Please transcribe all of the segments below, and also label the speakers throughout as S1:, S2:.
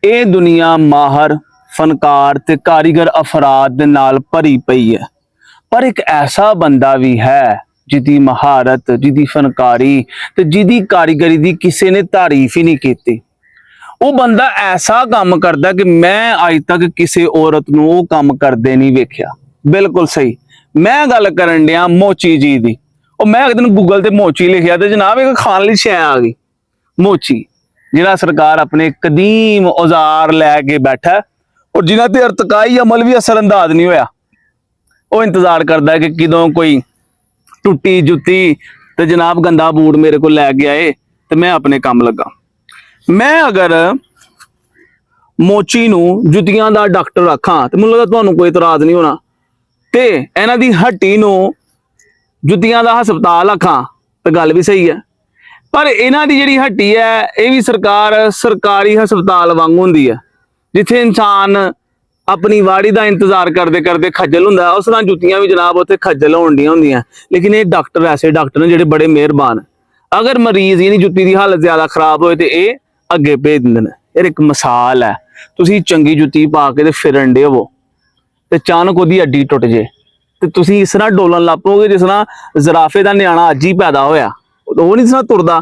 S1: ਇਹ ਦੁਨੀਆ ਮਾਹਰ ਫਨਕਾਰ ਤੇ ਕਾਰੀਗਰ ਅਫਰਾਦ ਦੇ ਨਾਲ ਭਰੀ ਪਈ ਹੈ, ਪਰ ਇੱਕ ਐਸਾ ਬੰਦਾ ਵੀ ਹੈ ਜਿਹਦੀ ਮਹਾਰਤ, ਜਿਹਦੀ ਫਨਕਾਰੀ ਤੇ ਜਿਹਦੀ ਕਾਰੀਗਰੀ ਦੀ ਕਿਸੇ ਨੇ ਤਾਰੀਫ ਹੀ ਨਹੀਂ ਕੀਤੀ। ਉਹ ਬੰਦਾ ਐਸਾ ਕੰਮ ਕਰਦਾ ਕਿ ਮੈਂ ਅੱਜ ਤੱਕ ਕਿਸੇ ਔਰਤ ਨੂੰ ਉਹ ਕੰਮ ਕਰਦੇ ਨਹੀਂ ਵੇਖਿਆ। ਬਿਲਕੁਲ ਸਹੀ, ਮੈਂ ਗੱਲ ਕਰਨ ਡਿਆ ਮੋਚੀ ਜੀ ਦੀ। ਉਹ ਮੈਂ ਇੱਕ ਦਿਨ ਗੂਗਲ ਤੇ ਮੋਚੀ ਲਿਖਿਆ ਤੇ ਜਨਾਬ ਇੱਕ ਖਾਣ ਲਈ ਸ਼ੈ ਆ ਗਈ, ਮੋਚੀ, ਜਿਹੜਾ ਸਰਕਾਰ ਆਪਣੇ ਕਦੀਮ ਔਜ਼ਾਰ ਲੈ ਕੇ ਬੈਠਾ ਔਰ ਜਿਨ੍ਹਾਂ ਤੇ ਇਰਤਕਾਈ ਅਮਲ ਵੀ ਅਸਰ ਅੰਦਾਜ਼ ਨਹੀਂ ਹੋਇਆ। ਉਹ ਇੰਤਜ਼ਾਰ ਕਰਦਾ ਹੈ ਕਿ ਕਦੋਂ ਕੋਈ ਟੁੱਟੀ ਜੁੱਤੀ ਤੇ ਜਨਾਬ ਗੰਦਾ ਬੂਟ ਮੇਰੇ ਕੋਲ ਲੈ ਕੇ ਆਏ ਤੇ ਮੈਂ ਆਪਣੇ ਕੰਮ ਲੱਗਾ। ਮੈਂ ਅਗਰ ਮੋਚੀ ਨੂੰ ਜੁੱਤੀਆਂ ਦਾ ਡਾਕਟਰ ਆਖਾਂ ਤੇ ਮੈਨੂੰ ਲੱਗਦਾ ਤੁਹਾਨੂੰ ਕੋਈ ਇਤਰਾਜ਼ ਨਹੀਂ ਹੋਣਾ, ਤੇ ਇਹਨਾਂ ਦੀ ਹੱਟੀ ਨੂੰ ਜੁੱਤੀਆਂ ਦਾ ਹਸਪਤਾਲ ਆਖਾਂ ਤੇ ਗੱਲ ਵੀ ਸਹੀ ਹੈ। ਪਰ ਇਹਨਾਂ ਦੀ ਜਿਹੜੀ ਹੱਟੀ ਹੈ ਇਹ ਵੀ ਸਰਕਾਰੀ ਹਸਪਤਾਲ ਵਾਂਗ ਹੁੰਦੀ ਹੈ, ਜਿੱਥੇ ਇਨਸਾਨ ਆਪਣੀ ਵਾੜੀ ਦਾ ਇੰਤਜ਼ਾਰ ਕਰਦੇ ਕਰਦੇ ਖੱਜਲ ਹੁੰਦਾ, ਉਸ ਤਰ੍ਹਾਂ ਜੁੱਤੀਆਂ ਵੀ ਜਨਾਬ ਉੱਥੇ ਖੱਜਲ ਹੋਣ ਦੀਆਂ ਹੁੰਦੀਆਂ। ਲੇਕਿਨ ਇਹ ਡਾਕਟਰ ਐਸੇ ਡਾਕਟਰ ਨੇ ਜਿਹੜੇ ਬੜੇ ਮਿਹਰਬਾਨ। ਅਗਰ ਮਰੀਜ਼ ਇਹਦੀ ਜੁੱਤੀ ਦੀ ਹਾਲਤ ਜ਼ਿਆਦਾ ਖਰਾਬ ਹੋਏ ਤੇ ਇਹ ਅੱਗੇ ਭੇਜ ਦਿੰਦੇ ਨੇ। ਇਹ ਇੱਕ ਮਿਸਾਲ ਹੈ, ਤੁਸੀਂ ਚੰਗੀ ਜੁੱਤੀ ਪਾ ਕੇ ਤੇ ਫਿਰਨ ਡੇ ਹੋ ਤੇ ਅਚਾਨਕ ਉਹਦੀ ਅੱਡੀ ਟੁੱਟ ਜੇ ਤੇ ਤੁਸੀਂ ਇਸ ਤਰ੍ਹਾਂ ਡੋਲਣ ਲੱਗ ਪਓਗੇ ਜਿਸ ਤਰ੍ਹਾਂ ਜ਼ਰਾਫੇ ਦਾ ਨਿਆਣਾ ਅੱਜ ਹੀ ਪੈਦਾ ਹੋਇਆ, ਉਹ ਨਹੀਂ ਇਸ ਤਰ੍ਹਾਂ ਤੁਰਦਾ,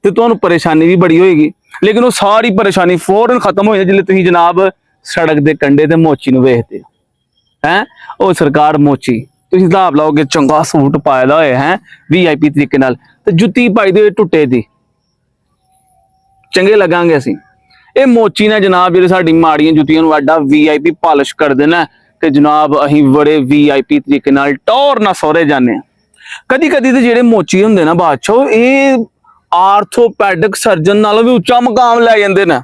S1: ਤੇ ਤੁਹਾਨੂੰ ਪਰੇਸ਼ਾਨੀ ਵੀ ਬੜੀ ਹੋਏਗੀ। ਲੇਕਿਨ ਉਹ ਸਾਰੀ ਪਰੇਸ਼ਾਨੀ ਫੌਰਨ ਖਤਮ ਹੋ ਜਾਂਦੀ ਜਿਵੇਂ ਤੁਸੀਂ ਜਨਾਬ ਸੜਕ ਦੇ ਕੰਢੇ ਤੇ ਮੋਚੀ ਨੂੰ ਵੇਖਦੇ ਹੋ। ਹੈ ਉਹ ਸਰਕਾਰ ਮੋਚੀ, ਤੁਸੀਂ ਹਿਸਾਬ ਲਾਓਗੇ ਚੰਗਾ ਸੂਟ ਪਾਇਆ ਦਾ ਹੋਇਆ ਹੈ VIP ਤਰੀਕੇ ਨਾਲ ਤੇ ਜੁੱਤੀ ਪਾਈ ਦੇ ਟੁੱਟੇ ਦੀ, ਚੰਗੇ ਲੱਗਾਂਗੇ ਅਸੀਂ। ਇਹ ਮੋਚੀ ਨੇ ਜਨਾਬ ਜਿਹੜੇ ਸਾਡੀ ਮਾੜੀਆਂ ਜੁੱਤੀਆਂ ਨੂੰ ਐਡਾ VIP ਪਾਲਿਸ਼ ਕਰ ਦੇਣਾ ਤੇ ਜਨਾਬ ਅਸੀਂ ਬੜੇ VIP ਤਰੀਕੇ ਨਾਲ ਟੌਰ ਨਾਲ ਸਹੁਰੇ ਜਾਂਦੇ ਹਾਂ। ਕਦੀ ਕਦੀ ਤੇ ਜਿਹੜੇ ਮੋਚੀ ਹੁੰਦੇ ਨਾ ਬਾਦਸ਼ਾਹ, ਇਹ ਆਰਥੋਪੈਡਿਕ ਸਰਜਨ ਨਾਲੋਂ ਵੀ ਉੱਚਾ ਮੁਕਾਮ ਲੈ ਜਾਂਦੇ ਨੇ।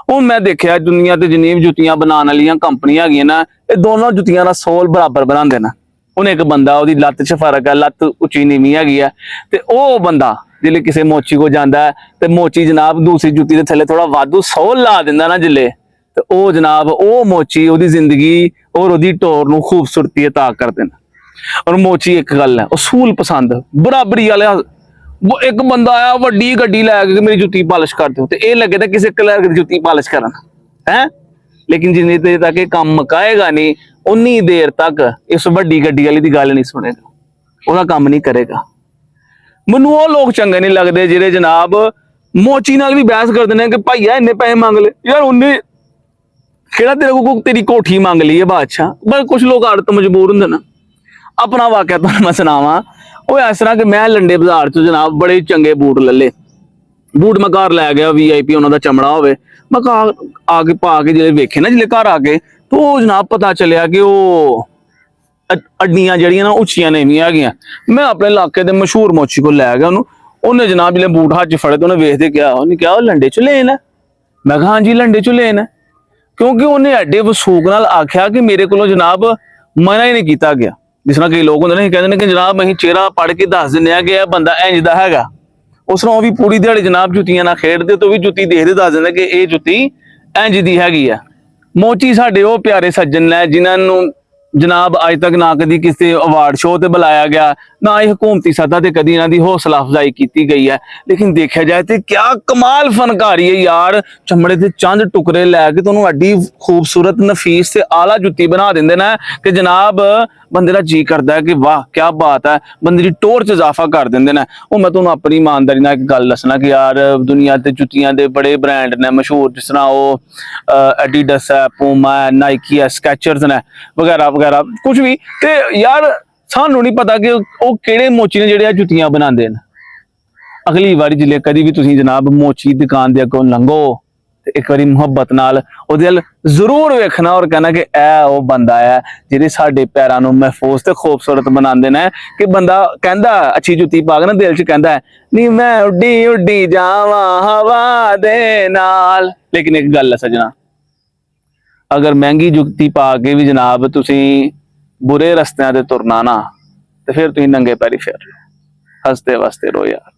S1: ਉਹ ਮੈਂ ਦੇਖਿਆ ਦੁਨੀਆ ਤੇ ਜਿੰਨੀਆਂ ਵੀ ਜੁੱਤੀਆਂ ਬਣਾਉਣ ਵਾਲੀਆਂ ਕੰਪਨੀਆਂ ਹੈਗੀਆਂ ਨਾ, ਇਹ ਦੋਨੋਂ ਜੁੱਤੀਆਂ ਦਾ ਸੋਲ ਬਰਾਬਰ ਬਣਾਉਂਦੇ ਨੇ। ਉਹਨੇ ਇੱਕ ਬੰਦਾ ਉਹਦੀ ਲੱਤ 'ਚ ਫਰਕ ਹੈ, ਲੱਤ ਉੱਚੀ ਨੀਵੀਂ ਹੈਗੀ ਹੈ, ਤੇ ਉਹ ਬੰਦਾ ਜਿਲੇ ਕਿਸੇ ਮੋਚੀ ਕੋ ਜਾਂਦਾ ਹੈ ਤੇ ਮੋਚੀ ਜਨਾਬ ਦੂਸਰੀ ਜੁੱਤੀ ਦੇ ਥੱਲੇ ਥੋੜਾ ਵਾਧੂ ਸੋਲ ਲਾ ਦਿੰਦਾ ਨਾ ਜਿਲੇ, ਤੇ ਉਹ ਜਨਾਬ ਉਹ ਮੋਚੀ ਉਹਦੀ ਜ਼ਿੰਦਗੀ ਔਰ ਉਹਦੀ ਟੌਰ ਨੂੰ ਖੂਬਸੂਰਤੀ ਅਤਾ ਕਰਦੇ ਨੇ। ਔਰ ਮੋਚੀ ਇੱਕ ਗੱਲ ਹੈ, ਅਸੂਲ ਪਸੰਦ, ਬਰਾਬਰੀ ਵਾਲੇ। ਇੱਕ ਬੰਦਾ ਆਇਆ ਵੱਡੀ ਗੱਡੀ ਲੈ ਕੇ ਮੇਰੀ ਜੁੱਤੀ ਪਾਲਿਸ਼ ਕਰ ਦਿਓ, ਤੇ ਇਹ ਲੱਗੇ ਤਾਂ ਕਿਸੇ ਕਲਰ ਦੀ ਜੁੱਤੀ ਪਾਲਿਸ਼ ਕਰਨ ਹੈ। ਲੇਕਿਨ ਜਿੰਨੀ ਦੇਰ ਤੱਕ ਇਹ ਕੰਮ ਮੁਕਾਏਗਾ ਨਹੀਂ ਉਨੀ ਦੇਰ ਤੱਕ ਇਸ ਵੱਡੀ ਗੱਡੀ ਵਾਲੀ ਦੀ ਗੱਲ ਨਹੀਂ ਸੁਣੇਗਾ, ਉਹਦਾ ਕੰਮ ਨਹੀਂ ਕਰੇਗਾ। ਮੈਨੂੰ ਉਹ ਲੋਕ ਚੰਗੇ ਨਹੀਂ ਲੱਗਦੇ ਜਿਹੜੇ ਜਨਾਬ ਮੋਚੀ ਨਾਲ ਵੀ ਬਹਿਸ ਕਰਦੇ ਨੇ ਕਿ ਭਾਈਆ ਇੰਨੇ ਪੈਸੇ ਮੰਗ ਲਏ ਯਾਰ, ਉਹਨੇ ਕਿਹੜਾ ਤੇਰੇ ਕੋਲ ਤੇਰੀ ਕੋਠੀ ਮੰਗ ਲਈ ਹੈ ਬਾਦਸ਼ਾਹ। ਪਰ ਕੁਛ ਲੋਕ ਆਦਤ ਮਜਬੂਰ ਹੁੰਦੇ ਨਾ। ਆਪਣਾ ਵਾਕਿਆ ਤੁਹਾਨੂੰ ਮੈਂ ਸੁਣਾਵਾਂ। ਉਹ ਇਸ ਤਰ੍ਹਾਂ ਕਿ ਮੈਂ ਲੰਡੇ ਬਾਜ਼ਾਰ ਚ ਜਨਾਬ ਬੜੇ ਚੰਗੇ ਬੂਟ ਲੱਲੇ, ਬੂਟ ਮੈਂ ਘਰ ਲੈ ਗਿਆ VIP ਉਹਨਾਂ ਦਾ ਚਮੜਾ ਹੋਵੇ। ਮੈਂ ਘਰ ਆ ਕੇ ਪਾ ਕੇ ਜਿਹੜੇ ਵੇਖੇ ਨਾ ਜਿਹੜੇ ਘਰ ਆ ਕੇ, ਤਾਂ ਉਹ ਜਨਾਬ ਪਤਾ ਚੱਲਿਆ ਕਿ ਉਹ ਅੱਡੀਆਂ ਜਿਹੜੀਆਂ ਨਾ ਉੱਚੀਆਂ ਨੀਵੀਆਂ ਹੈਗੀਆਂ। ਮੈਂ ਆਪਣੇ ਇਲਾਕੇ ਦੇ ਮਸ਼ਹੂਰ ਮੋਚੀ ਕੋਲ ਲੈ ਗਿਆ ਉਹਨੂੰ। ਉਹਨੇ ਜਨਾਬ ਜਿਹੜੇ ਬੂਟ ਹੱਥ 'ਚ ਫੜੇ ਤੇ ਉਹਨੇ ਵੇਖਦੇ ਕਿਹਾ, ਉਹਨੇ ਕਿਹਾ ਉਹ ਲੰਡੇ ਚੋਂ ਲੈਣ ਹੈ। ਮੈਂ ਕਿਹਾ ਹਾਂਜੀ ਲੰਡੇ ਚੋਂ ਲੈਣ ਹੈ, ਕਿਉਂਕਿ ਉਹਨੇ ਐਡੇ ਵਸੂਕ ਨਾਲ ਆਖਿਆ ਕਿ ਮੇਰੇ ਕੋਲੋਂ ਜਨਾਬ ਮਨਾ ਹੀ ਨਹੀਂ ਕੀਤਾ ਗਿਆ। ਜਿਸ ਤਰ੍ਹਾਂ ਕਈ ਲੋਕ ਹੁੰਦੇ ਨੇ ਕਹਿੰਦੇ ਨੇ ਕਿ ਜਨਾਬ ਅਸੀਂ ਚਿਹਰਾ ਪੜ੍ਹ ਕੇ ਦੱਸ ਦਿੰਦੇ ਆ ਕਿ ਇਹ ਬੰਦਾ ਇੰਝ ਦਾ ਹੈਗਾ। ਉਸ ਤਰ੍ਹਾਂ ਉਹ ਵੀ ਪੂਰੀ ਦਿਹਾੜੀ ਜਨਾਬ ਜੁੱਤੀਆਂ ਨਾਲ ਖੇਡਦੇ ਤੋਂ ਵੀ ਜੁੱਤੀ ਦੇਖਦੇ ਦੱਸ ਦਿੰਦੇ ਕਿ ਇਹ ਜੁੱਤੀ ਇੰਝ ਦੀ ਹੈਗੀ ਆ। ਮੋਚੀ ਸਾਡੇ ਉਹ ਪਿਆਰੇ ਸੱਜਣ ਨੇ ਜਿਨ੍ਹਾਂ ਨੂੰ ਜਨਾਬ ਅੱਜ ਤੱਕ ਨਾ ਕਦੀ ਕਿਸੇ ਅਵਾਰਡ ਸ਼ੋਅ ਤੇ ਬੁਲਾਇਆ ਗਿਆ, ਨਾ ਹੀ ਹਕੂਮਤੀ ਸਤ੍ਹਾ ਤੇ ਕਦੀ ਇਹਨਾਂ ਦੀ ਹੌਸਲਾ ਅਫਜ਼ਾਈ ਕੀਤੀ ਗਈ ਹੈ। ਲੇਕਿਨ ਦੇਖਿਆ ਜਾਏ ਤੇ ਕਿਆ ਕਮਾਲ ਫਨਕਾਰੀ ਹੈ ਯਾਰ। ਚਮੜੇ ਦੇ ਚੰਦ ਟੁਕੜੇ ਲੈ ਕੇ ਤੁਹਾਨੂੰ ਐਡੀ ਖੂਬਸੂਰਤ ਨਫੀਸ ਤੇ ਆਲਾ ਜੁੱਤੀ ਬਣਾ ਦਿੰਦੇ ਨੇ ਕਿ ਜਨਾਬ ਬੰਦੇ ਦਾ ਜੀ ਕਰਦਾ ਹੈ ਕਿ ਵਾਹ ਕਿਆ ਬਾਤ ਹੈ, ਬੰਦੇ ਦੀ ਟੌਰ 'ਚ ਇਜ਼ਾਫਾ ਕਰ ਦਿੰਦੇ ਨੇ। ਉਹ ਮੈਂ ਤੁਹਾਨੂੰ ਆਪਣੀ ਇਮਾਨਦਾਰੀ ਨਾਲ ਇੱਕ ਗੱਲ ਦੱਸਣਾ ਕਿ ਯਾਰ ਦੁਨੀਆ ਤੇ ਜੁੱਤੀਆਂ ਦੇ ਬੜੇ ਬ੍ਰਾਂਡ ਨੇ ਮਸ਼ਹੂਰ, ਜਿਸ ਤਰ੍ਹਾਂ ਉਹ ਐਡੀਡਸ ਹੈ, ਪੂਮਾ ਹੈ, ਨਾਈਕੀ ਹੈ, ਸਕੈਚਰਸ ਨੇ ਵਗੈਰਾ ਵਗੈਰਾ ਕੁਝ ਵੀ। ਤੇ ਯਾਰ ਸਾਨੂੰ ਨਹੀਂ ਪਤਾ ਕਿ ਉਹ ਕਿਹੜੇ ਮੋਚੀ ਨੇ ਜਿਹੜੇ ਆ ਜੁੱਤੀਆਂ ਬਣਾਉਂਦੇ ਨੇ। ਅਗਲੀ ਵਾਰੀ ਜਿਲੇ ਕਦੀ ਵੀ ਤੁਸੀਂ ਜਨਾਬ ਮੋਚੀ ਦੁਕਾਨ ਦੇ ਅੱਗੋਂ ਲੰਘੋ ਤੇ ਇੱਕ ਵਾਰੀ ਮੁਹੱਬਤ ਨਾਲ ਉਹਦੇ ਵੱਲ ਜ਼ਰੂਰ ਵੇਖਣਾ ਔਰ ਕਹਿਣਾ ਕਿ ਇਹ ਉਹ ਬੰਦਾ ਹੈ ਜਿਹੜੇ ਸਾਡੇ ਪੈਰਾਂ ਨੂੰ ਮਹਿਫੂਜ਼ ਤੇ ਖੂਬਸੂਰਤ ਬਣਾਉਂਦੇ ਨੇ। ਕਿ ਬੰਦਾ ਕਹਿੰਦਾ ਅੱਛੀ ਜੁੱਤੀ ਪਾ ਕੇ ਨਾ ਦਿਲ 'ਚ ਕਹਿੰਦਾ ਨਹੀਂ ਮੈਂ ਉੱਡੀ ਉੱਡੀ ਜਾਵਾਂ ਹਵਾ ਦੇ ਨਾਲ। ਲੇਕਿਨ ਇੱਕ ਗੱਲ ਹੈ ਸੱਜਣਾ, ਅਗਰ ਮਹਿੰਗੀ ਜੁੱਤੀ ਪਾ ਕੇ ਵੀ ਜਨਾਬ ਤੁਸੀਂ ਬੁਰੇ ਰਸਤਿਆਂ ਤੇ ਤੁਰਨਾ ਨਾ ਤੇ ਫਿਰ ਤੁਸੀਂ ਨੰਗੇ ਪੈਰੀ ਫਿਰ ਹੱਸਦੇ ਵਸਦੇ ਰਹੋ ਯਾਰ।